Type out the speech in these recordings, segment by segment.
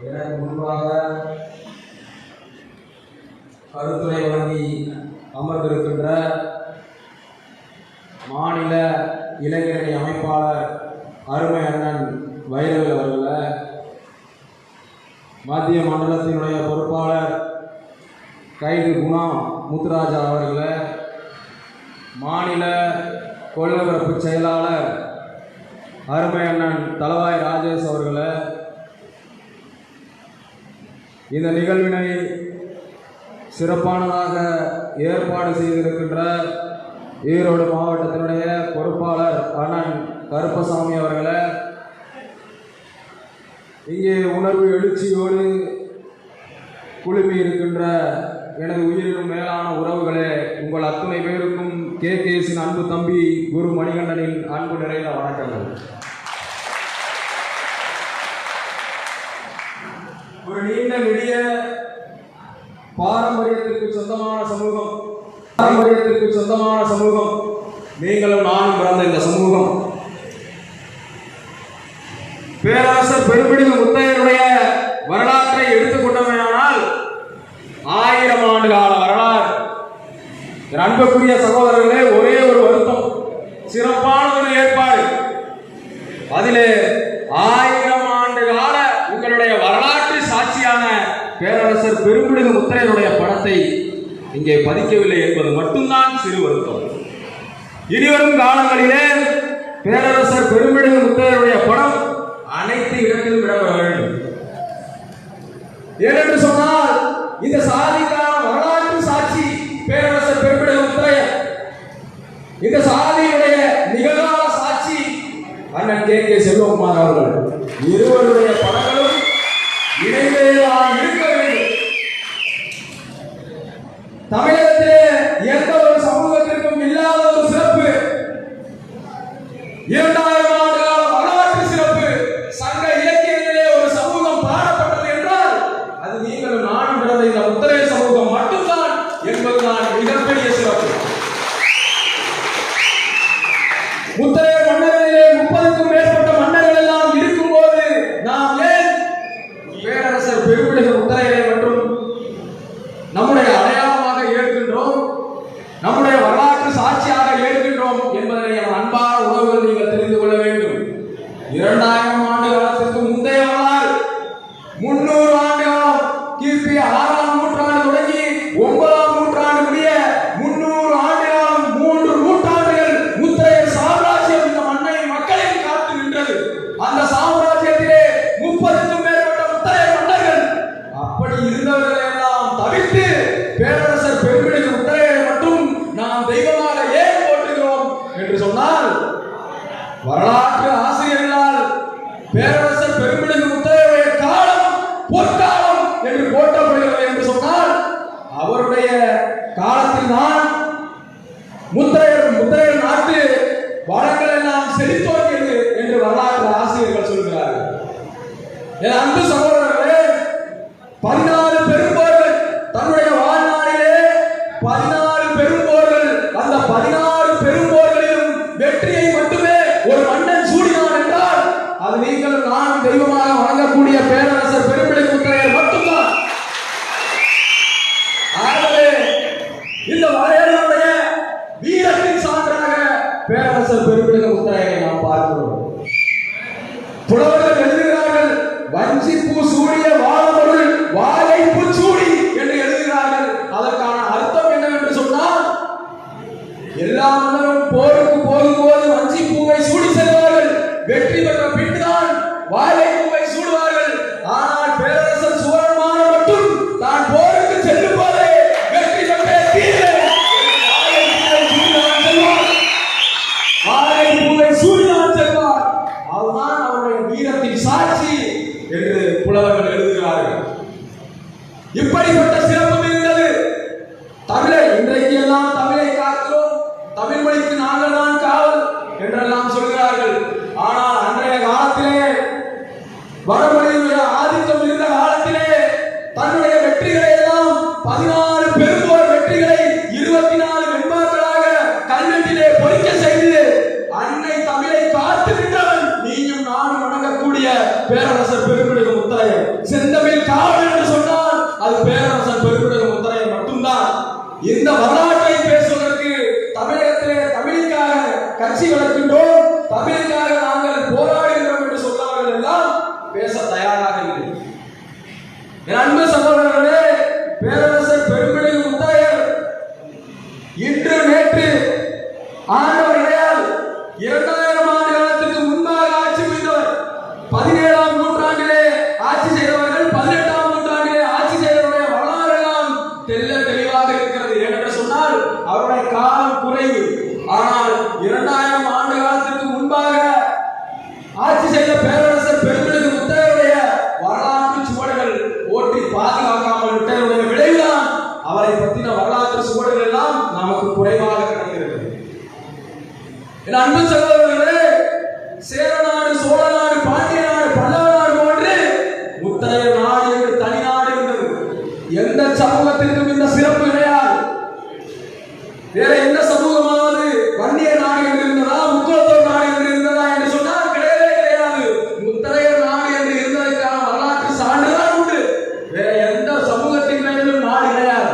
எனக்கு முன்பாக கருத்துரை வழங்கி அமர்ந்திருக்கின்ற மாநில இளைஞரணி அமைப்பாளர் அருமை அண்ணன் வைரவேல் அவர்கள, மத்திய மண்டலத்தினுடைய பொறுப்பாளர் கைது குணா முத்துராஜா அவர்கள, மாநில கொள்கைபரப்பு செயலாளர் அருமை அண்ணன் தளவாய் ராஜேஷ் அவர்கள, இந்த நிகழ்வினை சிறப்பானதாக ஏற்பாடு செய்திருக்கின்ற ஈரோடு மாவட்டத்தினுடைய பொறுப்பாளர் அண்ணன் கருப்பசாமி அவர்களை, இங்கே உணர்வு எழுச்சியோடு குழுமி இருக்கின்ற எனது உயிரினும் மேலான உறவுகளே, உங்கள் அத்துணை பேருக்கும் KKSின் அன்பு தம்பி குரு மணிகண்டனின் அன்பு நிறைந்த வணக்கங்கள். ஒரு நீண்ட நெடிய பாரம்பரியத்திற்கு சொந்தமான சமூகம் நீங்களும் நானும் பிறந்த இந்த சமூகம் பேராசர் பெரும்பிடிகு முத்தையனுடைய வரலாற்றை எடுத்துக்கொண்டமையானால் 1000 ஆண்டு கால வரலாறு. அன்புக்குரிய சகோதரர்களே, ஒரே ஒரு வருத்தம், சிறப்பான ஒரு ஏற்பாடு. அதிலே 1000 ஆண்டு கால உங்களுடைய வரலாற்று சாட்சியான பேரரசர் பெரும்பிடிகு முத்தையனுடைய படத்தை இங்கே பதிக்கவில்லை என்பது மட்டும்தான் சிறு வருத்தம். இனிவரும் காலங்களிலே பேரரசர் பெரும்பிடிகு முத்தையனுடைய படம் அனைத்து இடத்திலும் இடம்பெற வேண்டும். ஏனென்று சொன்னால் இந்த சாதிக்கான வரலாற்று சாட்சி பேரரசர் பெரும்பிடிகு முத்தையர், இந்த சாதியுடைய நிகழ்கால சாட்சி அண்ணன் KK செல்வகுமார் அவர்கள். இருவருடைய படங்களும் இணைந்தேதான் இருக்க வேண்டும். தமிழகத்திலே எந்த ஒரு சமூகத்திற்கும் இல்லாத ஒரு சிறப்பு, 2000 ஆண்டு கால வரலாற்று சிறப்பு. சங்க இலக்கியத்திலே ஒரு சமூகம் பாடப்பட்டது என்றால் அது நீங்களும் நானும் பிறந்த இந்த முத்தைய சமூகம் மட்டும்தான் என்பதுதான் மிகப்பெரிய சிறப்பு. முத்தைய மன்னர்களிலே 30க்கும் மேற்பட்ட மன்னர்கள் எல்லாம் இருக்கும்போது நாம் ஏன் பேரரசர் பெரும்பிடிகு முத்தையரை மற்றும் நம்முடைய அடையாளமாக ஏற்கின்றோம், நம்முடைய வரலாற்று சாட்சியாக ஏற்கின்றோம் என்பதை என் அன்பான உறவுகள் நீங்கள் தெரிந்து கொள்ள வேண்டும். 2000 ஆண்டு காலத்திற்கு முந்தைய வரலாறு, 300 ஆண்டு காலம், கிபி 6ஆம் நூற்றாண்டு தொடங்கி 9ஆம் நூற்றாண்டு முடிய 300 ஆண்டு காலம், 3 நூற்றாண்டுகள் முத்தையர் சாம்ராஜ்யம் இந்த மண்ணை மக்களையும் காத்து நின்றது. அந்த சாம்ராஜ்யத்திலே 30க்கும் மேற்பட்ட முத்தையர் மன்னர்கள். அப்படி இருந்தவர்களை எல்லாம் தவிர்த்து பேரரசர் பெரும்பிடிகு முத்தையரை மட்டும் நாம் தெய்வமாக ஏன் போற்றுகிறோம் என்று சொன்னால், வரலாற்று ஆசிரியர்களால் பேரரசர் பெரும்பிடிகு முத்தையருடைய காலம் பொற்காலம் என்று போற்றப்படுகிறது என்று சொன்னால், அவருடைய காலத்தில் தான் முத்தையர் நாட்டு வளங்கள் எல்லாம் செழித்தோங்கியது என்று வரலாற்று ஆசிரியர்கள் சொல்கிறார்கள். என் அன்பு சகோதரர்களே, 14 பெரும்போர்கள் தன்னுடைய வாழ்நாளிலே 14 பெரும்போர்கள், அந்த 14 பெரும்போர்களிலும் வெற்றியை மட்டுமே ஒரு மன்னன் சூடினான் என்றால் அது நீங்கள் நான் தெய்வமாக வணங்கக்கூடிய பேரரசர் பெரும்பிடிகு முத்தையர் மட்டும்தான். ஆகவே இந்த வரையறையுடைய வீரத்தின் சான்றாக பேரரசர் பெரும்பிடிகு முத்தையரை நாம் பார்க்கிறோம். புலவர்கள் எழுதுகிறார்கள், வஞ்சிப்பூ சூடிய வாழமொருள் வாழைப்பூ சூடி என்று எழுதுகிறார்கள். அதற்கான அர்த்தம் என்னவென்று சொன்னால், எல்லா மன்னரும் போருக்கு போகும்போது வஞ்சிப்பூவை சூடி செல்வார்கள், வெற்றி பெற்ற பின்தான் வாழைப்பூவை சூடுவார்கள். ஆனால் பேரரசர் சோழமான் மட்டும் தான் போருக்கு செல்லும் போதே வெற்றி பெற்றே தீர்வேன் வாழைப்பூவை சூடினான் செல்வார். அதுதான் அவருடைய வீரத்தின் சாட்சி என்று புலவர்கள் எழுதுகிறார்கள். இப்படிப்பட்ட சிறப்பு இருந்தது. தமிழை இன்றைக்கு எல்லாம் தமிழை காக்கிறோம், தமிழ் மொழிக்கு நாங்கள் தான் காவல் என்றெல்லாம் சொல்கிறார்கள். ஆனால் அன்றைய காலத்திலே, வடமொழியுடைய ஆதிக்கம் இருந்த காலத்திலே, தன்னுடைய வெற்றிகளை எல்லாம் 14 பெரும்போர் வெற்றிகளை 24 வெண்பாக்களாக கல்வெட்டிலே பொறிக்க செய்து அன்னை தமிழை காத்து நின்றவன் நீயும் நானும் வணங்கக்கூடிய பேரரசர் பெருமிழகு முத்தரையர். செந்தமிழ் காவல் என்று சொன்னால் அது பேரரசர் பெருமிழகு முத்தரையர் மட்டும்தான். இந்த வரலாற்றை பேசுவதற்கு தமிழகத்திலே தமிழுக்காக கட்சி வளர்க்கின்றோம், தமிழுக்காக நாங்கள் போராடுகிறோம் என்று சொன்னவர்கள் எல்லாம் பேச தயாராக இல்லை. என் அன்பு சகோதரர்களே, பேரரசர் பெருமிழகு முத்தரையர் இன்று நேற்று ஆண்டவர்களால் 2000 ஆண்டு காலத்துக்கு முன்பாக ஆட்சி புரிந்தவர். 17ஆம் நூற்றாண்டிலே ஆட்சி செய்தவர்கள், 18ஆம் நூற்றாண்டிலே ஆட்சி செய்தவருடைய வரலாறுலாம் தெளிவாக இருக்கிறது. ஏனென்று சொன்னால் அவருடைய காலம் குறைவு. ஆனால் 2000 ஆண்டு காலத்துக்கு முன்பாக ஆட்சி செய்த பேரரசர் பெருமிழகு முத்தரையருடைய வரலாற்று சுவடுகள் ஓட்டி பாதுகாக்காமல் விட்டதனுடைய விளைவுதான் அவரை பற்றின வரலாற்று சுவடுகள் எல்லாம் நமக்கு குறைவாக கிடைக்கிறது. என் அன்பு சகோதரர்களே, சேரநாடு, சோழநாடு, பாண்டிய நாடு, பல்லவ நாடு போன்று முத்தரையர் நாடு என்று தனி நாடு இருந்தது. எந்த சமூகத்திற்கும் இந்த சிறப்பு கிடையாது. வேற எந்த சமூகமாவது வன்னிய நாடு என்று இருந்ததா, முக்குளத்தோர் நாடு என்று இருந்ததா என்று சொன்னால் கிடையவே கிடையாது. முத்தரையர் நாடு என்று இருந்ததற்கான வரலாற்று சான்றுதான் உண்டு. வேற எந்த சமூகத்தின் மேலும் நாடு கிடையாது.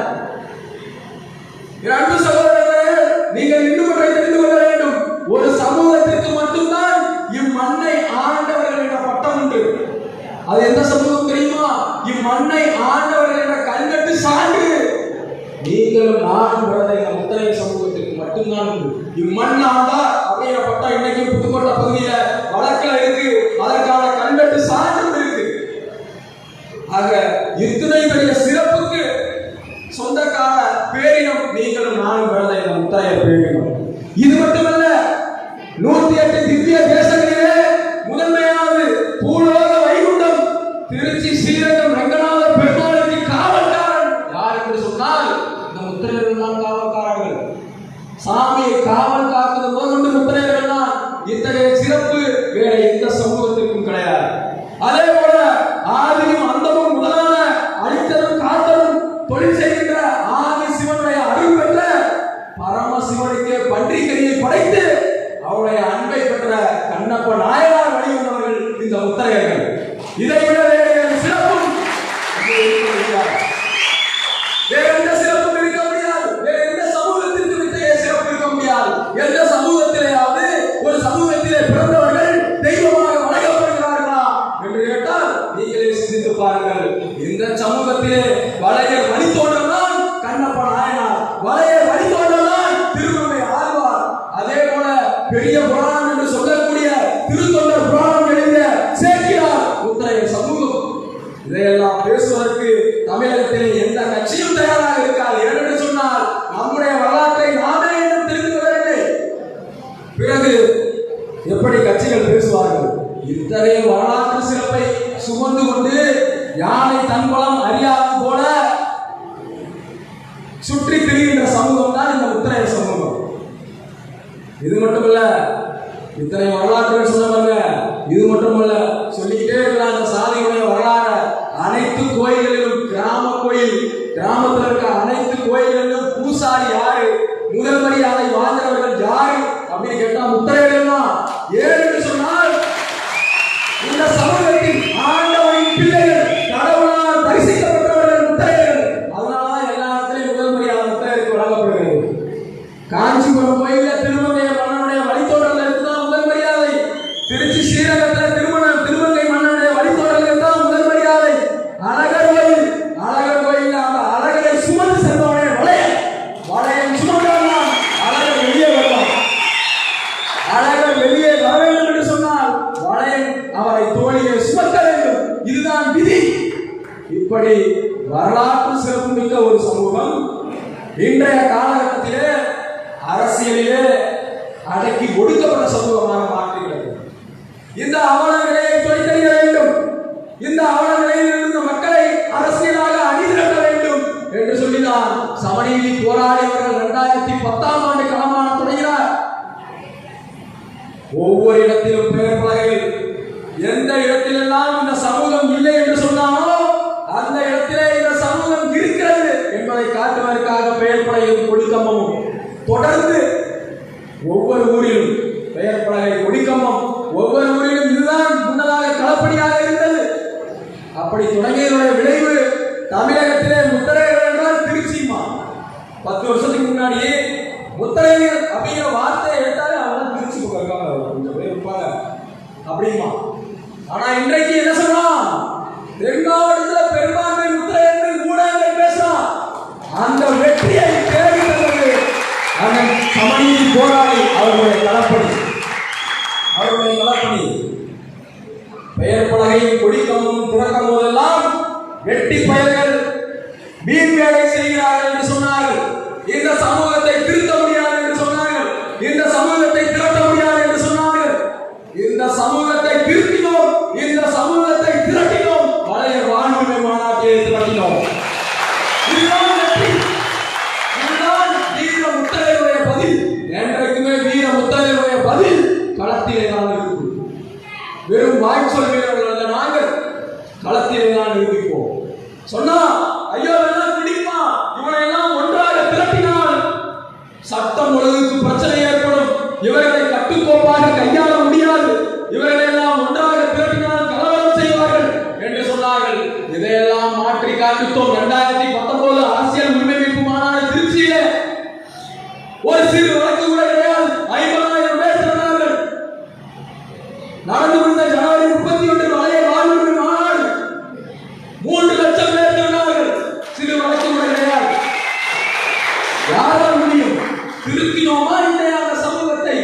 என் அன்பு சகோதரர்களே, நீங்கள் இன்னும் ஒன்றை தெரிந்து கொள்ள வேண்டும். ஒரு சமூகத்திற்கு மட்டும்தான் இம்மண்ணை ஆண்டவர்கள் என்ற பட்டம் உண்டு. அது எந்த சமூகம் தெரியுமா? இம்மண்ணை ஆண்டவர்கள் என்ற கல்வெட்டு சான்று நீங்களும் நானும் பிறந்த இந்த முத்தரையர் சமூகத்திற்கு மட்டும்தான் உண்டு. இம்மண் ஆண்டார் அப்படிங்கிற பட்டம் இன்னைக்கு புதுக்கோட்டை பகுதியில வழக்கில் இருக்கு. அதற்கான கல்வெட்டு சான்று இருக்கு. ஆக இத்தனை பெரிய சிறப்புக்கு சொந்தக்கார பேரினம் நீங்களும் நானும் பிறந்த இந்த முத்தரையர் பேரினம். இது மட்டுமல்ல, 108 திவ்ய தேசங்களிலே முதன்மையானது பூலோக வைகுண்டம் திருச்சி ஸ்ரீரங்கம் ரங்கநாதர் பெருமாளுக்கு காவல்காரன் யார் என்று சொன்னால் இந்த முத்தரையர்கள் தான் காவல்காரர்கள். சாமியை காவல் காப்பது முதல் முத்தரையர்கள் தான். இத்தகைய சிறப்பு வேற எந்த சமூகத்திற்கும் கிடையாது. அதே போல ஆதியும் அந்தமும் முதலான அழித்தலும் காத்தலும் தொழில் செய்கின்ற ஆதி சிவனுடைய அருள் பெற்ற பரமசிவனுக்கு பன்றிக்கரியை படைத்து அவருடைய அன்பை பெற்ற கண்ணப்ப நாயனார் வழிவந்தவர்கள் இந்த முத்தரையர்கள். இதை விட வேறு சிறப்பும் வேற எந்த சிறப்பும் இருக்க முடியாது. வேற எந்த சமூகத்திற்கு இத்தகைய சிறப்பு இருக்க முடியாது. எந்த சமூகத்திலேயாவது ஒரு சமூகத்திலே பிறந்தவர்கள் தெய்வமாக வணங்கப்படுகிறார்களா என்று கேட்டால் நீங்களே சிந்தித்து பாருங்கள். இந்த சமூகத்திலே வளையர் வழித்தோன்றல்தான் கண்ணப்ப நாயனார், வளையர் வழித்தோன்றல்தான் திருமலை ஆழ்வார். அதே போல பெரிய புராணம் என்று சொல்லக்கூடிய திருத்தொண்டர் புராணம் எழுதிய சேக்கிழார் முத்தரையர் சமூகம். இதையெல்லாம் பேசுவதற்கு தமிழகத்திலே எந்த கட்சியும் தயாராக இருக்காது. ஏனென்று சொன்னால் நம்முடைய வரலாற்றை நாமே இன்னும் தெரிந்து கொள்ளவில்லை. பிறகு எப்படி கட்சிகள் பேசுவார்கள்? இத்தகைய வரலாற்று சிறப்பை சுமந்து கொண்டு யானை தன்பலம் அறியாது போல சுற்றி திரிகின்ற சமூகம் தான் இந்த முத்தரையர் சமூகம். இது மட்டுமல்ல, இத்தனை வரலாற்றுகள் சொன்னவங்க இது மட்டுமல்ல, சொல்லிக்கிட்டே இருக்கலாம். அந்த சாதியுடைய வரலாறு அனைத்து கோயில்களிலும், கிராம கோயில், கிராமத்தில் இருக்க அனைத்து கோயில்களிலும் பூசாரி யாரு, முதல் மரியாதை வாழ்ந்தவர்கள் யாரு அப்படின்னு கேட்டா முத்தரையர்கள் தான். ஏன்னு சொன்னால் இந்த சமூகத்தில் ஆண்டவரின் பிள்ளைகள், கடவுளால் பரிசிக்கப்பட்டவர்கள் முத்தரையர்கள். அதனாலதான் எல்லா இடத்திலையும் முதல் மரியாதை முத்தரையருக்கு வழங்கப்படுகிறது. காஞ்சிபுரம் கோயில திருமங்கை மன்னனுடைய வழித்தோடல் இருக்குதான் முதல் மரியாதை. திருச்சி ஸ்ரீரங்கத்தில் திருமங்கை மன்னனுடைய வழித்தோடல் இருந்தால் முதல் மரியாதை. அழகர் கோயில் அந்த அழகரை சுமந்து சென்றவனே வளையம் சுமந்தால் அழகர் வெளியே வருவார். அழகர் வெளியே வர வேண்டும் என்று சொன்னால் வளையம் அவரை தோழியை சுமக்க வேண்டும். இதுதான் விதி. இப்படி வரலாற்று சிறப்புமிக்க ஒரு சமூகம் இன்றைய காலகட்டத்திலே அரசியலிலே அடக்கி ஒடுக்கப்பட்ட சமூகமாக மாற்றுகிறது. இந்த அவல நிலையை தொலைத்தறிய வேண்டும். இந்த அவல நிலையில் இருந்த மக்களை அரசியலாக அணிதிரட்ட வேண்டும் என்று சொல்லிதான் சமநீதி போராடியவர்கள் 2010ஆம் ஆண்டு களமான தொடங்கினார். ஒவ்வொரு இடத்திலும் பெயர் பலகைகள், எந்த இடத்திலெல்லாம் இந்த சமூகம் இல்லை என்று சொன்னாலோ அந்த இடத்திலே இந்த சமூகம் இருக்கிறது என்பதை காட்டுவதற்காக பெயர் பலகையும் கொடிக்கம்பமும் தொடர்ந்து ஒவ்வொரு ஊரிலும் பெயர் பலகை கொடிக்கம்பம் ஒவ்வொரு ஊரிலும் இதுதான் முன்னதாக களப்பணியாக இருந்தது. அப்படி தொடங்கியதனுடைய விளைவு தமிழகத்திலே முத்தரையர்கள் என்றால் திருச்சிமா. 10 வருஷத்துக்கு முன்னாடி முத்தரையர் அப்படிங்கிற வார்த்தையை எடுத்தாலே அவங்க திருச்சி இருக்காங்க, கொஞ்சம் பேர் இருப்பாங்க அப்படிமா. ஆனா இன்றைக்கு என்ன சொல்றான், தென்மாவட்டத்துல பெரும்பான்மை முத்தரையர்கள் ஊடகங்கள் பேசுறான். அந்த வெற்றியை தேடி தந்தது அந்த சமநீதி போராளி அவருடைய களப்பணி. பெயர் பலகையும் கொடிக்கம்பும் திறக்கும் போதெல்லாம் வெட்டி பயர்கள் மீன் வேலை செய்கிறார்கள் என்று சொன்னார்கள். இந்த சமூகத்தை திருத்த முடியாது என்று சொன்னார்கள். இந்த சமூகத்தை திரட்ட முடியாது என்று சொன்னார்கள். இந்த சமூகத்தை திருத்தினோம், இந்த சமூகத்தை திரட்டினோம், பழைய வாழ்வுரிமை மாநாட்டிலே திரட்டினோம். இதுதான் வெற்றி. இதுதான் வீர முத்தரையருடைய பதில். என்றைக்குமே வீர முத்தரையருடைய பதில் களத்திலே தான் இருக்கும். வெறும் வாய் சொல் வீரர்கள் அல்ல, நாங்கள் களத்திலே தான் நிரூபிப்போம். சொன்னா ஐயோ எல்லாம் குடிப்பா, இவனை எல்லாம் ஒன்றாக திரட்டினால் சட்டம் ஒழுங்குக்கு பிரச்சனை ஏற்படும், இவர்களை கட்டுக்கோப்பாக கையாள முடியாது, இவர்களை எல்லாம் ஒன்றாக திரட்டினால் கலவரம் செய்வார்கள் என்று சொன்னார்கள். இதையெல்லாம் மாற்றி காண்பித்தோம். 2019 அரசியல் உரிமை மீட்பு மாநாடு திருச்சியிலே ஒரு சிறு வழக்கு கூட கிடையாது. 50,000 பேர் திரண்டார்கள். நடந்து முடிந்த ஜனவரி 31 பழைய வாழ்வுரிமை மாநாடு 3 லட்சம் பேர் திரண்டார்கள். சிறு வழக்கு கூட கிடையாது. யாரால் முடியும்? திருத்தினோமா இல்லையா அந்த சமூகத்தை?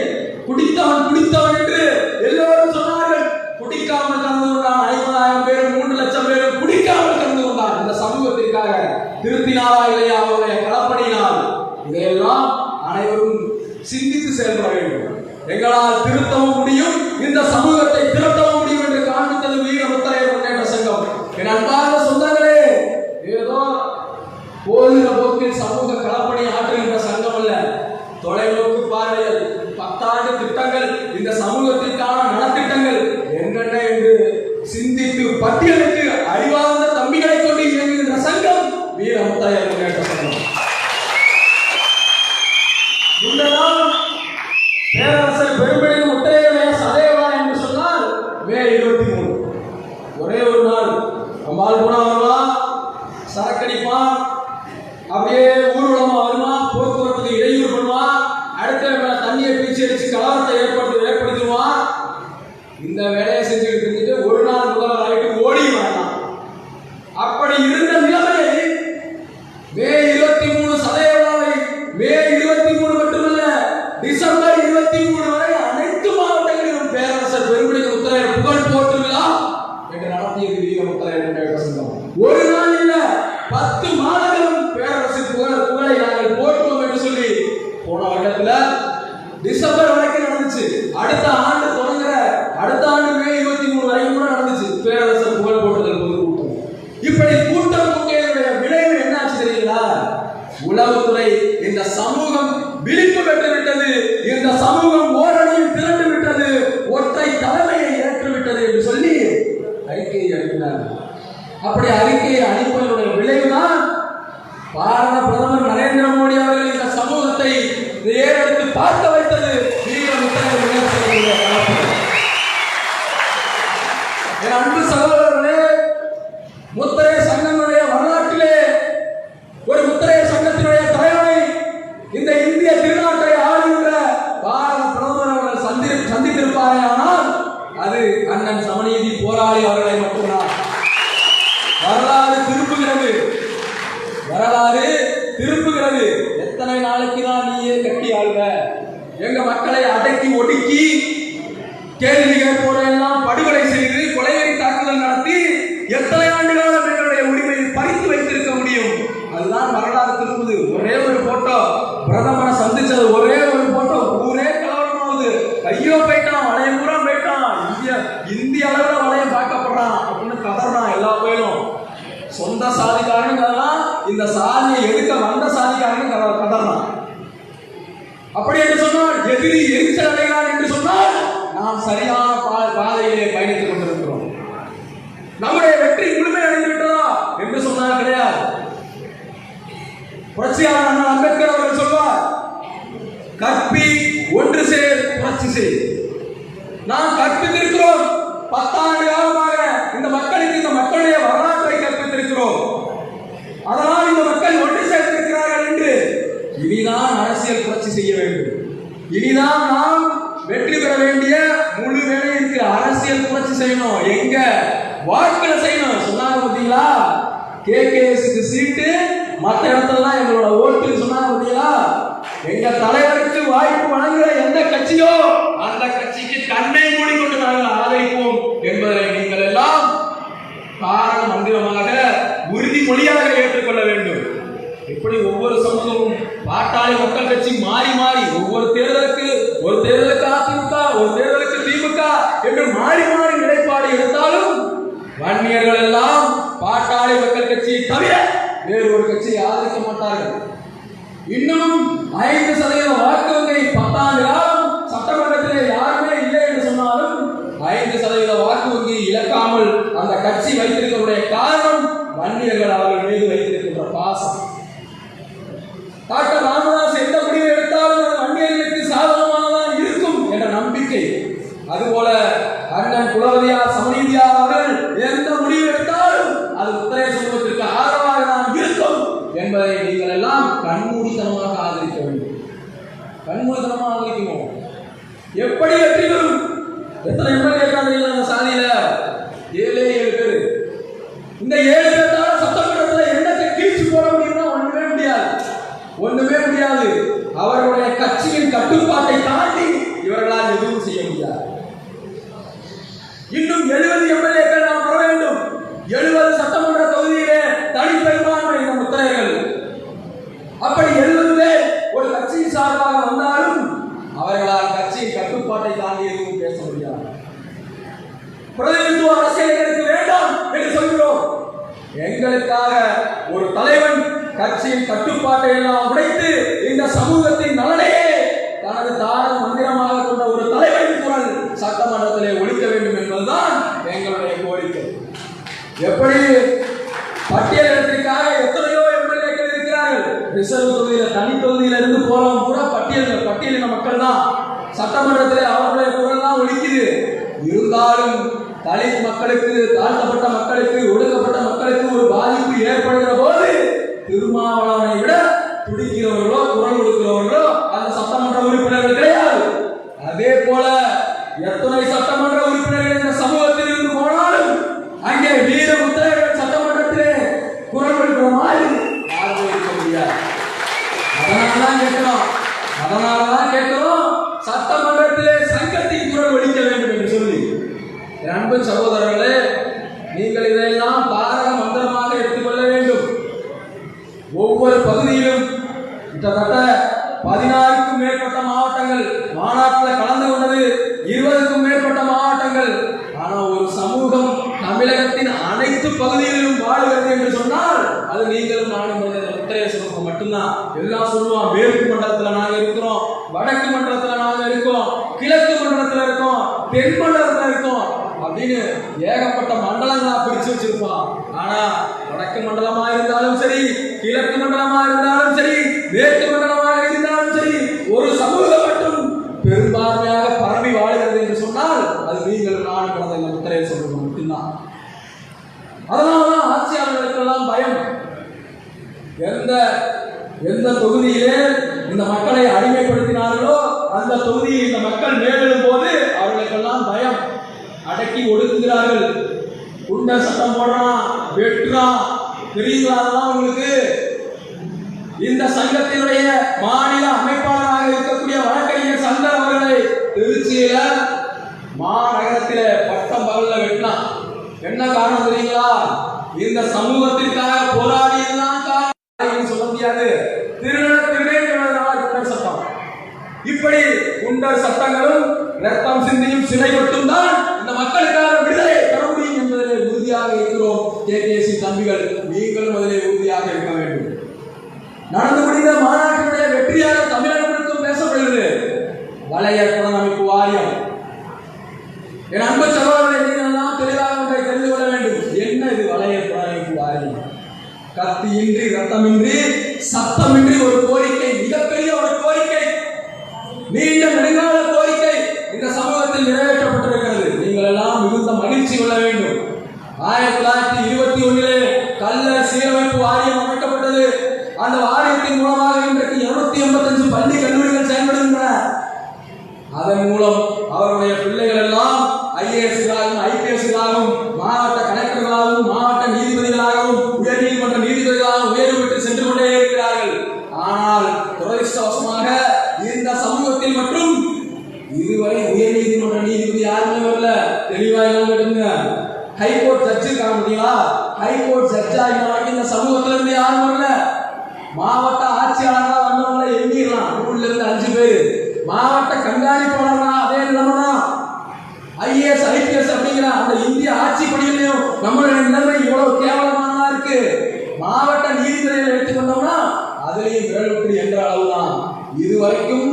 குடித்தவன் என்று எல்லோரும் சொன்னார்கள். குடிக்காமல் கலந்து கொண்டான் 50,000 பேர், 3 லட்சம் பேர் குடிக்காமல் கலந்து கொண்டான். இந்த சமூகத்திற்காக திருத்தினாரா இல்லையா அவருடைய களப்பணியினால்? இதையெல்லாம் அனைவரும் சிந்தித்து செயல்பட வேண்டும். எங்களால் திருத்தவும் முடியும், இந்த சமூகத்தை திரட்டவும் முடியும் என்று காண்பித்தது வீர முத்தரையர் முன்னேற்ற சங்கம். என் அன்பார்ந்த சொந்தங்களே, ஏதோ போகிற போக்கில் சமூக களப்பணி ஆற்றுகின்ற சங்கம் அல்ல. தொலைநோக்கு பார்வையில் 10 ஆண்டு திட்டங்கள், இந்த சமூகத்திற்கான நலத்திட்டங்கள் என்னென்ன என்று சிந்தித்து பட்டியலுக்கு அறிவார்ந்த தம்பிகளை கொண்டு இயங்குகின்ற சங்கம் வீர முத்தரையர் முன்னேற்ற சங்கம். இந்த நாள் பேரரசர் பெரும்பெரும் முத்தரையருடைய சதய விழா என்று சொன்னால் மே 23. ஒரே ஒரு நாள் நம்மால் போனா வருவான், சரக்கடிப்பான், அப்படியே ஊர்வலமா வருவான், போக்குவரத்துக்கு இடையூறு பண்ணுவான், அடுத்த தண்ணியை பீச்சி அடிச்சு கலவரத்தை ஏற்படுத்துவான். இந்த வேலையை செஞ்சுக்கிட்டு இருந்துட்டு ஒரு நாள் முதல்வர் ஆகிட்டு ஓடி வரலாம். அப்படி இருந்த நிலைமையை மே 23 சதய விழாவை மே 23 மட்டுமல்ல, டிசம்பர் 23 வரை அனைத்து மாவட்டங்களிலும் பேரரசர் பெரும்பெரும் முத்தரையர் புகழ் போற்று விழா என்று நடத்தியது வீர முத்தரையர் முன்னேற்ற சங்கம். ஒரு நாள் இல்ல, 10 மாதங்களும் பேரரசர் புகழை நாங்கள் போற்றுவோம் என்று சொல்லி போன வருடத்துல டிசம்பர் வரைக்கும் நடந்துச்சு. அடுத்த ஆண்டு தொடங்குற அடுத்த ஆண்டு மே 23 வரைக்கும் கூட நடந்துச்சு பேரரசர் புகழ் போற்றுதல் பொது கூட்டம். இப்படி கூட்டம் கூட்டியதுடைய விளைவு என்னாச்சு தெரியுங்களா? உளவுத்துறை இந்த சமூகம் விழிப்பு பெற்று விட்டது, இந்த சமூகம் ஓரணியில் திரண்டு விட்டது, ஒற்றை தலைமையை ஏற்றுவிட்டது என்று சொல்லி அறிக்கையை அனுப்பினார். அப்படி அறிக்கையை அனுப்பியதனுடைய விளைவுதான் பாரத பிரதமர் நரேந்திர மோடி அவர்கள் இந்த சமூகத்தை ஏறெடுத்து பார்க்க வைத்தது வீர முத்தரையர் முன்னேற்ற சங்கத்தினுடைய. என் அன்பு சகோதரர்களே, முத்தரையர் சங்கங்களுடைய வரலாற்றிலே ஒரு முத்தரையர் சங்கத்தினுடைய தலைவரை இந்த இந்திய திருநாட்டை ஆளுகின்ற பாரத பிரதமர் அவர்கள் சந்தித்திருப்பாரே, ஆனால் அது அண்ணன் சமநீதி போராளி அவர்களை மட்டும்தான். வரலாறு திருப்புகிறது. எத்தனை நாளைக்கு தான் நீயே கட்டி ஆளுவ? எங்க மக்களை அடக்கி ஒடுக்கி கேள்வி கேட்போரெல்லாம் படுகொலை செய்து கொலைவெறி தாக்குதல் நடத்தி எத்தனை ஆண்டு காலம் எங்களுடைய உரிமையை பறித்து வைத்திருக்க முடியும்? அதுதான் வரலாறு திரும்புது. ஒரே ஒரு போட்டோ, பிரதமரை சந்திச்சது ஒரே ஒரு போட்டோ, ஊரே கலவரமாகுது. ஐயோ போயிட்டான், வளையம் பூரா போயிட்டான், இந்திய அளவுல வளையம் பார்க்கப்படுறான் அப்படின்னு கதறான் எல்லா கோயிலும். சொந்த சாதிக்காரங்க கதறான், இந்த சாதியை எடுக்க வந்த சாதிக்காரங்க கதறான். அப்படி என்று சொன்னால் எதிரி எரிச்சல் அடைகிறான் என்று சொன்னால் நாம் சரியான பாதையிலே பயணித்துக் கொண்டிருக்கிறோம். நம்முடைய வெற்றி முழுமை அடைந்து விட்டதா என்று சொன்னால் கிடையாது. புரட்சியாளர் அண்ணா அம்பேத்கர் அவர்கள் சொல்வார், கற்பி ஒன்று சேர் புரட்சி செய். நாம் கற்பித்திருக்கிறோம். 10 ஆண்டு காலமாக இந்த மக்களுக்கு இந்த மக்களுடைய இனிதான் நாம் வெற்றி பெற வேண்டிய முழு வேலை இருக்கு. அரசியல் புரட்சி செய்யணும், எங்க வாக்குல செய்யணும். சொன்னாங்க பாத்தீங்களா, கேகேஎஸ்க்கு சீட்டு, மற்ற இடத்துலலாம் எங்களோட ஓட்டு சொன்னாங்க பாத்தீங்களா. எங்க தலைவருக்கு வாய்ப்பு வழங்குற எந்த கட்சியோ அந்த கட்சிக்கு கண்ணை மூடிக்கொண்டு நாங்கள் ஆதரிப்போம் என்பதை நீங்கள் எல்லாம் காரண மந்திரமாக உறுதிமொழியாக ஏற்றுக்கொள்ள வேண்டும். இப்படி ஒவ்வொரு சமூகமும் பாட்டாளி மக்கள் கட்சி மாறி மாறி ஒவ்வொரு தேர்தலுக்கு, ஒரு தேர்தலுக்கு அதிமுக, ஒரு தேர்தலுக்கு திமுக என்று மாறி மாறி நிலைப்பாடு எடுத்தாலும் வன்னியர்கள் எல்லாம் பாட்டாளி மக்கள் கட்சியை தவிர வேறு ஒரு கட்சியை ஆதரிக்க மாட்டார்கள். இன்னும் 5% வாக்கு வங்கை 10 ஆண்டு காலம் சட்டமன்றத்திலே யாருமே இல்லை என்று சொன்னாலும் 5% வாக்கு வங்கி இழக்காமல் அந்த கட்சி வைத்திருக்கிற காரணம் வன்னியர்கள் அவர்கள் மீது வைத்திருக்கின்ற பாசம். டாக்டர் ராமதாஸ் எந்த முடிவு எடுத்தாலும் அது வன்னியர்களுக்கு சாதகமானதான் இருக்கும் என்ற நம்பிக்கை. அதுபோல அண்ணன் குலவதியார் சமநீதியார் அவர்கள் எந்த முடிவு எடுத்தாலும் அது உத்தரைய சமூகத்திற்கு ஆதரவாக தான் இருக்கும் என்பதை நீங்கள் எல்லாம் கண்மூடித்தனமாக ஆதரிக்க வேண்டும். கண்மூடித்தனமாக ஆதரிக்கணும். எப்படி வெற்றி பெறும்? எத்தனை எம்எல்ஏ இருக்காங்க சாதியில? 7 பேர். இந்த 7 பேர்த்தால சட்டமன்றத்தில் என்னத்தை கீழ்ச்சி போட முடியும்னா ஒண்ணுமே முடியாது, ஒண்ணுமே முடியாது. அவர்களுடைய கட்சியின் கட்டுப்பாட்டை தாண்டி இவர்களால் எதுவும் செய்ய முடியாது. இன்னும் 70 எம்எல்ஏக்கள் நாம் வர வேண்டும். 70 சட்டமன்ற தொகுதியிலே தனிப்பெரும்பான்மை இந்த முத்திரையர்கள். அப்படி 70 பேர் ஒரு கட்சியின் சார்பாக வந்தாலும் அவர்களால் கட்சியின் கட்டுப்பாட்டை தாண்டி எதுவும் பேச முடியாது. பிரதிநிதித்துவ அரசியல் எங்களுக்கு வேண்டாம் என்று சொல்கிறோம். எங்களுக்காக ஒரு தலைவன் கட்சியின் கட்டுப்பாட்டை எல்லாம் உடைத்து இந்த சமூகத்தின் நலனையே தனது தாரக மந்திரமாக கொண்ட ஒரு தலைவரின் குரல் சட்டமன்றத்திலே ஒலிக்க வேண்டும் என்பதுதான் எங்களுடைய கோரிக்கை. எப்படி பட்டியலிடத்திற்காக எத்தனையோ எம்எல்ஏக்கள் இருக்கிறார்கள். ரிசர்வ் தொகுதியில தனி தொகுதியில இருந்து போறவங்க கூட பட்டியலின மக்கள் தான். சட்டமன்றத்திலே அவர்களுடைய குரல் தான் ஒலிக்குது. இருந்தாலும் தலித் மக்களுக்கு, தாழ்த்தப்பட்ட மக்களுக்கு, ஒடுக்கப்பட்ட மக்களுக்கு ஒரு பாதிப்பு ஏற்படுகிற போது திருமாவளவனை விட துடிக்கிறவர்களோ குரல் கொடுக்கிறவர்களோ அந்த சட்டமன்ற உறுப்பினர்கள் கிடையாது. அதே போல எத்தனை சட்டமன்ற உறுப்பினர்கள் இந்த சமூகத்தில் இருந்து போனாலும் அங்கே வீர முத்திரையர்கள் சட்டமன்றத்திலே குரல் கொடுக்கிற மாதிரி யாரும் இருக்க முடியாது. அதனாலதான் கேட்கிறோம் சட்டமன்றத்திலே சங்கத்தின் குரல் ஒலிக்க வேண்டும் என்று சொல்லி. அன்பு சகோதரர்களே, நீங்கள் இதையெல்லாம் தாரக மந்திரமாக எடுத்துக்கொள்ள வேண்டும். ஒவ்வொரு பகுதியிலும் கிட்டத்தட்ட 16க்கும் மேற்பட்ட மாவட்டங்கள் மாநாட்டில் கலந்து கொண்டது, 20க்கும் மேற்பட்ட மாவட்டங்கள். ஆனால் ஒரு சமூகம் தமிழகத்தின் அனைத்து பகுதிகளிலும் வாழுகிறது என்று சொன்னால் அது நீங்களும் நானும் உத்தரைய சமூகம் மட்டும்தான். எல்லாம் சொல்லுவோம், மேற்கு மண்டலத்தில் நாங்கள் இருக்கிறோம், வடக்கு மண்டலத்தில் நாங்கள் இருக்கோம், கிழக்கு மண்டலத்தில் இருக்கோம், தென் மண்டலத்தில் இருக்கோம் அப்படின்னு ஏகப்பட்ட மண்டலங்களா பிரிச்சு வச்சிருப்போம். ஆனா வடக்கு மண்டலமா இருந்தாலும் சரி, கிழக்கு மண்டலமா இருந்தாலும் சரி, மேற்கு மண்டலமாக இருந்தாலும் சரி, ஒரு சமூகம் மட்டும் பெரும்பான்மையாக பரவி வாழ்கிறது என்று சொன்னால் அது நீங்கள் நானும் கடந்த இந்த முத்திரையை சொல்றது மட்டும்தான். அதனாலதான் ஆட்சியாளர்களுக்கெல்லாம் பயம். எந்த தொகுதியிலே இந்த மக்களை அடிமைப்படுத்தினார்களோ அந்த தொகுதியில் இந்த மக்கள் மேலும் போது அவர்களுக்கெல்லாம் பயம். அடக்கி ஒடுக்குகிறார்கள். குண்ட சட்டம் போடுறான், வெட்டுறான். தெரியுங்களா? அதெல்லாம் உங்களுக்கு இந்த சங்கத்தினுடைய மாநில அமைப்பாளராக இருக்கக்கூடிய வழக்கறிஞர் சங்கர் அவர்களை திருச்சியில மாநகரத்தில பட்டம் பகல்ல வெட்டினான். என்ன காரணம் தெரியுங்களா? இந்த சமூகத்திற்காக போராடியதுதான் காரணம் சொல்ல முடியாது. குண்டர் சட்டம். இப்படி குண்டர் சட்டங்களும் ரத்தம் சிந்தியும் சிலை மட்டும் தான் இந்த மக்களுக்கான விடுதலை பெற முடியும் என்பதிலே உறுதியாக இருக்கிறோம். கேகேசி தம்பிகள், நீங்களும் அதிலே உறுதியாக இருக்க வேண்டும். நடந்து முடிந்த மாநாட்டினுடைய வெற்றியாக தமிழகம் முழுக்கும் பேசப்படுகிறது. வளைய புலனமைப்பு வாரியம். என் அன்பு சகோதரர்களை நீங்கள் தான் தெளிவாக ஒன்றை தெரிந்து கொள்ள வேண்டும். என்ன இது வளைய புலனமைப்பு வாரியம்? கத்தியின்றி, ரத்தமின்றி, சத்தமின்றி ஒரு கோரிக்கை, மிகப்பெரிய ஒரு கோரிக்கை, நீண்ட நெடுங்கால கோரிக்கை இந்த சமூகத்தில் நிறைவேற்றப்பட்டிருக்கிறது. நீங்கள் எல்லாம் மிகுந்த மகிழ்ச்சி கொள்ள வேண்டும். 1921 கள்ள சீரமைப்பு வாரியம் அமைக்கப்பட்டது. அந்த வாரியத்தின் மூலமாக இன்றைக்கு 285 பள்ளி கல்லூரிகள் செயல்படுகின்றன. அதன் மூலம் அவருடைய பிள்ளைகள் எல்லாம் ஐஏஎஸ்களாகவும் ஐபிஎஸ்களாகவும் மாவட்ட கலெக்டர்களாகவும் மாவட்ட நீதிபதிகளாகவும் உயர் நீதிமன்ற நீதிபதிகளாகவும் உயர்வு பெற்று சென்று கொண்டே இருக்கிறார்கள். ஆனால் துரதிருஷ்டவசமாக இந்த சமூகத்தில் மற்றும் இதுவரை உயர் நீதிமன்ற நீதிபதி யாருமே வரல. தெளிவாக கேட்டுங்க. ஹைகோர்ட் ஜட்ஜு இருக்காங்க பார்த்தீங்களா, ஹைகோர்ட் ஜட்ஜா இந்த சமூகத்துல இருந்து யாரும் வரல. மாவட்ட ஆட்சியாளர்களா வந்தவங்கள எண்ணிடலாம், 3 இருந்து 5 பேர். மாவட்ட கண்காணிப்பாளர்களா அதே நிலைமை தான். ஐஏஎஸ் ஐபிஎஸ் அப்படிங்கிற அந்த இந்திய ஆட்சி பணியிலையும் நம்மளுடைய நிலைமை இவ்வளவு கேவலமானதா இருக்கு. மாவட்ட நீதிபதிகளை எடுத்துக்கொண்டோம்னா அதுலேயும் வேலுப்படி என்ற அளவுதான். இதுவரைக்கும்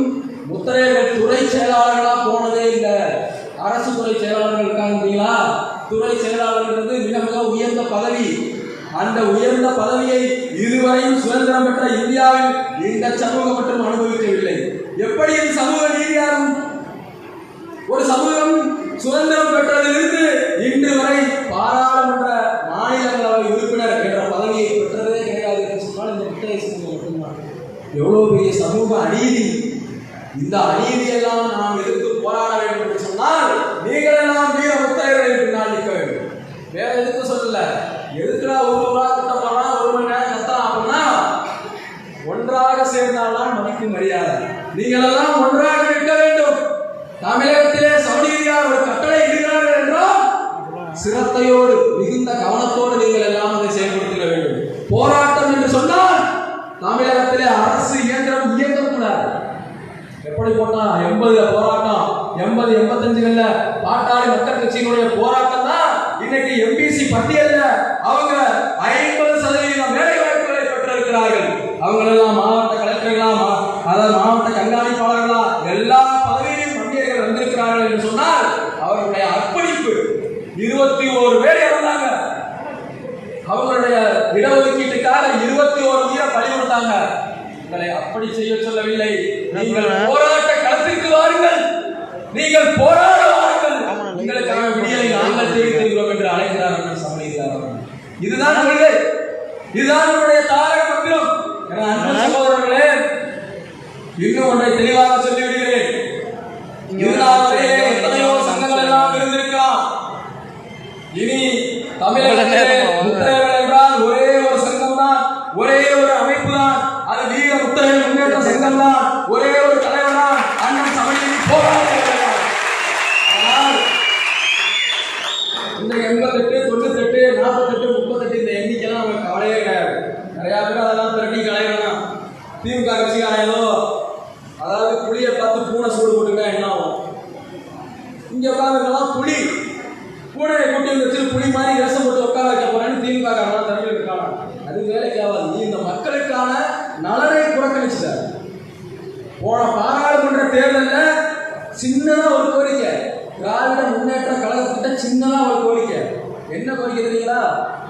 முத்திரையர்கள் துறை செயலாளர்களா போனதே இல்லை. அரசு துறை செயலாளர்கள் இருக்காங்க. துறை செயலாளர்கள் மிக மிக உயர்ந்த பதவி. அந்த உயர்ந்த பதவியை இதுவரையும் சுதந்திரம் பெற்ற இந்தியாவில் இந்த சமூகம் மட்டும் அனுபவிக்கவில்லை. எப்படி இது சமூக நீதியாகும்? ஒரு சமூகம் சுதந்திரம் பெற்றதிலிருந்து இன்று வரை பாராளுமன்ற மாநிலங்களவை உறுப்பினர் என்ற பதவியை பெற்றதே கிடையாது என்று சொன்னால் இந்த முத்திரை சமூகம் மட்டும்தான். எவ்வளவு பெரிய சமூக அநீதி! இந்த அநீதியெல்லாம் நாம் எதிர்த்து போராட வேண்டும் என்று சொன்னால் நீங்கள் எல்லாம் வீர முத்திரையர்களை பின்னால் நிற்க வேண்டும். வேற எதுக்கு சொல்லல. எதுக்குடா ஊரா கூட்டம் போனா 1 மணி நேரம் கத்தலாம் அப்படின்னா ஒன்றாக சேர்ந்தால்தான் நமக்கு மரியாதை. நீங்கள் எல்லாம் ஒன்றாக நிற்க வேண்டும். தமிழகத்திலே சமநீதியார் ஒரு கட்டளை இடுகிறார்கள் என்றால் சிரத்தையோடு மிகுந்த கவனத்தோடு நீங்கள் எல்லாம் அதை செயல்படுத்த வேண்டும். போராட்டம் என்று சொன்னால் தமிழகத்திலே அரசு இயந்திரம் இயங்கக்கூடாது. எப்படி போட்டா 80 போராட்டம், 80 85ல பாட்டாளி மக்கள் கட்சியினுடைய போராட்டம் தான் இன்னைக்கு எம்பிசி பட்டியல்ல அவங்க 50% வேலை வாய்ப்புகளை பெற்றிருக்கிறார்கள். அவங்க எல்லாம் மாவட்ட கலெக்டர்களா, அதாவது மாவட்ட கண்காணிப்பாளர்களா, எல்லா பதவியிலும் பட்டியல்கள் வந்திருக்கிறார்கள் என்று சொன்னால் அவர்களுடைய அர்ப்பணிப்பு. 21 பேர் இறந்தாங்க. அவங்களுடைய இடஒதுக்கீட்டுக்காக 21 உயிரை பலி கொடுத்தாங்க. உங்களை அப்படி செய்ய சொல்லவில்லை. நீங்கள் போராட்ட களத்திற்கு வாருங்கள், நீங்கள் போராட வாருங்கள், உங்களுக்கான விடியலை நாங்கள் தேடி தருகிறோம் என்று அழைக்கிறார்கள் சமநீதியார். இதுதான் கொள்கை, இதுதான் நம்முடைய தாரக மந்திரம். அன்பு சகோதரர்களே, இன்னும் ஒன்றை தெளிவாக சொல்லிவிடுகிறேன். எத்தனையோ சங்கங்கள் எல்லாம் இருந்திருக்கலாம். இனி தமிழகத்திலே முத்திரையர்கள் என்றால் ஒரே ஒரு சங்கம் தான், ஒரே ஒரு அமைப்பு தான். அது வீர முத்திரையர் முன்னேற்ற சங்கம் தான். ஒரே ஒரு தலைவர் தான், அண்ணன் சமநீதி போராளிகள். ஆனால் இந்த 88 98 48 38 இந்த எண்ணிக்கைலாம் அவங்க கவலையே கிடையாது. நிறைய பேர் அதெல்லாம் திரட்டி கலையலாம். திமுக கட்சிக்காரன் ஏதோ அதாவது புளியை பார்த்து பூனை சூடு போட்டுங்க என்ன ஆகும்? இங்க உட்காந்துக்கலாம் புலி பூனையை கூட்டி வச்சு புலி மாதிரி ரசம் போட்டு உட்கார வைக்க போறேன்னு திமுக காரலாம் தரவில் இருக்காங்க. அது வேலைக்கு ஆகாது. நீ இந்த மக்களுக்கான நலனை புறக்கணிச்சுட்டார். போன பாராளுமன்ற தேர்தலில் சின்னதா ஒரு கோரிக்கை, திராவிட முன்னேற்ற கழகத்திட்ட சின்னதா ஒரு கோரிக்கை. என்ன கோரிக்கை தெரியுங்களா?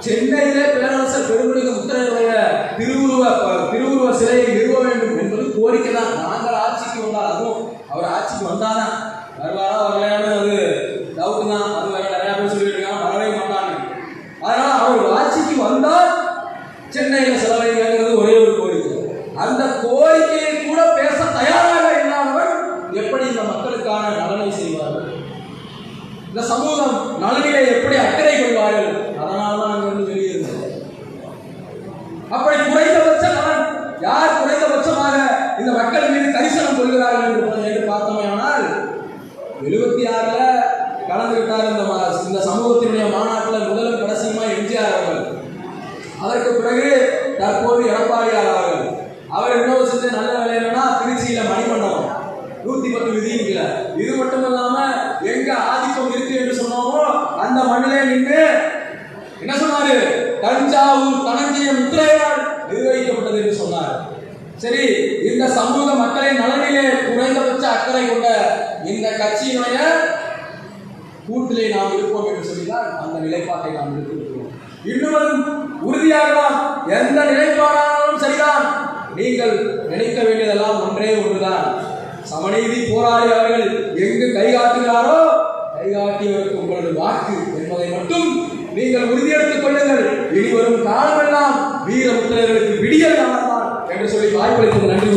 சென்னையிலே பேரரசர் பெருங்குடிக முத்திரையுடைய திருவுருவ சிலையை நிறுவ வேண்டும் என்பது கோரிக்கை தான். நாங்கள் ஆட்சிக்கு வந்தால், அதுவும் அவர் ஆட்சிக்கு வந்தாதான் வருவாரா வரலையானு அது டவுட் தான். அது வேற நிறைய பேர் சொல்லிட்டு இருக்காங்க, வரவே மாட்டாங்க. அதனால அவர் ஆட்சிக்கு வந்தால் சென்னையில் செலவழிக்கிறது ஒரே ஒரு கோரிக்கை. அந்த கோரிக்கையை கூட பேச தயாராக இல்லாதவர் எப்படி இந்த மக்களுக்கான நலனை செய்வார்கள்? இந்த சமூகம் நலனிலே எப்படி அக்கறை கொள்வார்கள்? அதனால்தான் அங்கிருந்து வெளியேறும். அப்படி குறைந்தபட்ச நலன் யார் குறைந்தபட்சமாக இந்த மக்கள் மீது கரிசனம் கொள்கிறார்கள் என்று பார்த்தோமையானால் 76ல கலந்துகிட்டார் இந்த சமூகத்தினுடைய மாநாட்டில் முதலும் கடைசியுமா எம்ஜிஆர் அவர்கள். அதற்கு பிறகு தற்போது எடப்பாடியார் அவர்கள். அவர் இன்னொரு செஞ்ச நல்ல வேலை என்னன்னா திருச்சியில மணிமண்டபம் 110 விதியின். இது மட்டும் இல்லாம எங்க ஆதிக்கம் இருக்கு என்று சொன்னோமோ அந்த மண்ணிலே நின்று என்ன சொன்னாரு? தஞ்சாவூர் தனஞ்சய முத்திரையால் நிர்வகிக்கப்பட்டது என்று சொன்னார். சரி, இந்த சமூக மக்களின் நலனிலே குறைந்தபட்ச அக்கறை கொண்ட இந்த கட்சியினுடைய கூட்டிலே நாம் இருப்போம் என்று சொல்லிதான் அந்த நிலைப்பாட்டை நாம் எடுத்துக்கிறோம். இன்னும் உறுதியாகலாம். எந்த நிலைப்பாடானாலும் சரிதான். நீங்கள் நினைக்க வேண்டியதெல்லாம் ஒன்றே ஒன்றுதான். சமநீதி போராளி அவர்கள் எங்கு கைகாட்டுகிறாரோ கைகாட்டியவருக்கு உங்களது வாக்கு என்பதை மட்டும் நீங்கள் உறுதியெடுத்துக் கொள்ளுங்கள். இனி வரும் காலமெல்லாம் வீர முத்திரையர்களுக்கு விடியல் காலம்தான் என்று சொல்லி வாய்ப்பளித்தது நன்றி.